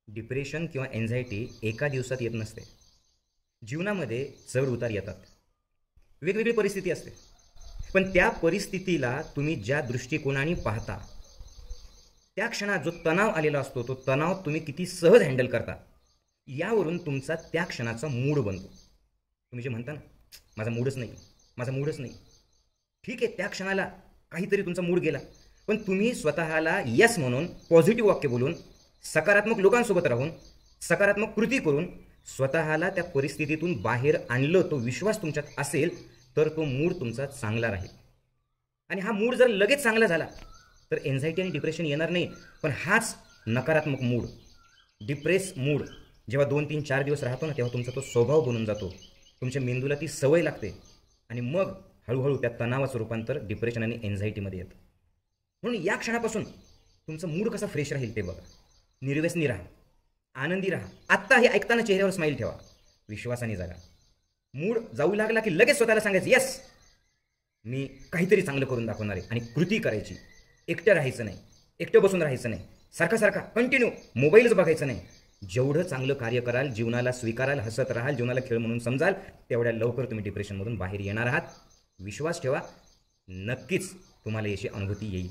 Depression किंवा anxiety एका दिवसात येत नसते. जीवनामध्ये चढ उतार येतात, वेगवेगळी परिस्थिती असते. पण त्या परिस्थितीला तुम्ही ज्या दृष्टिकोनाने पाहता, त्या क्षणात जो तणाव आलेला असतो तो तणाव तुम्ही किती सहज हँडल करता, यावरून तुमचा त्या क्षणाचा मूड बनतो. तुम्ही जे म्हणता ना, माझा मूडच नाही, माझा मूडच नाही, ठीक आहे, त्या क्षणाला काहीतरी तुमचा मूड गेला, पण तुम्ही स्वतःला यस म्हणून, पॉझिटिव्ह वाक्य बोलून, सकारात्मक लोकांसोबत राहून, सकारात्मक कृती करून स्वतःला त्या परिस्थितीतून बाहेर आणलं, तो विश्वास तुमच्यात असेल तर तो मूड तुमचा चांगला राहील. आणि हा मूड जर लगेच चांगला झाला तर एन्झायटी आणि डिप्रेशन येणार नाही. पण हाच नकारात्मक मूड, डिप्रेस मूड जेव्हा 2-3-4 दिवस राहतो ना, तेव्हा तुमचा तो स्वभाव बनून जातो. तुमच्या मेंदूला ती सवय लागते आणि मग हळूहळू त्या तणावाचं रूपांतर डिप्रेशन आणि एन्झायटीमध्ये येतं. म्हणून या क्षणापासून तुमचा मूड कसा फ्रेश राहील ते बघा. निर्व्यसनी राहा, आनंदी राहा. आत्ता हे ऐकताना चेहऱ्यावर स्माईल ठेवा, विश्वासाने जगा. मूड जाऊ लागला की लगेच स्वतःला सांगायचं, यस, मी काहीतरी चांगलं करून दाखवणार आहे, आणि कृती करायची. एकटं राहायचं नाही, एकटं बसून राहायचं नाही, सारखा कंटिन्यू मोबाईलच बघायचं नाही. जेवढं चांगलं कार्य कराल, जीवनाला स्वीकाराल, हसत राहाल, जीवनाला खेळ म्हणून समजाल, तेवढ्या लवकर तुम्ही डिप्रेशनमधून बाहेर येणार आहात. विश्वास ठेवा, नक्कीच तुम्हाला याची अनुभूती येईल.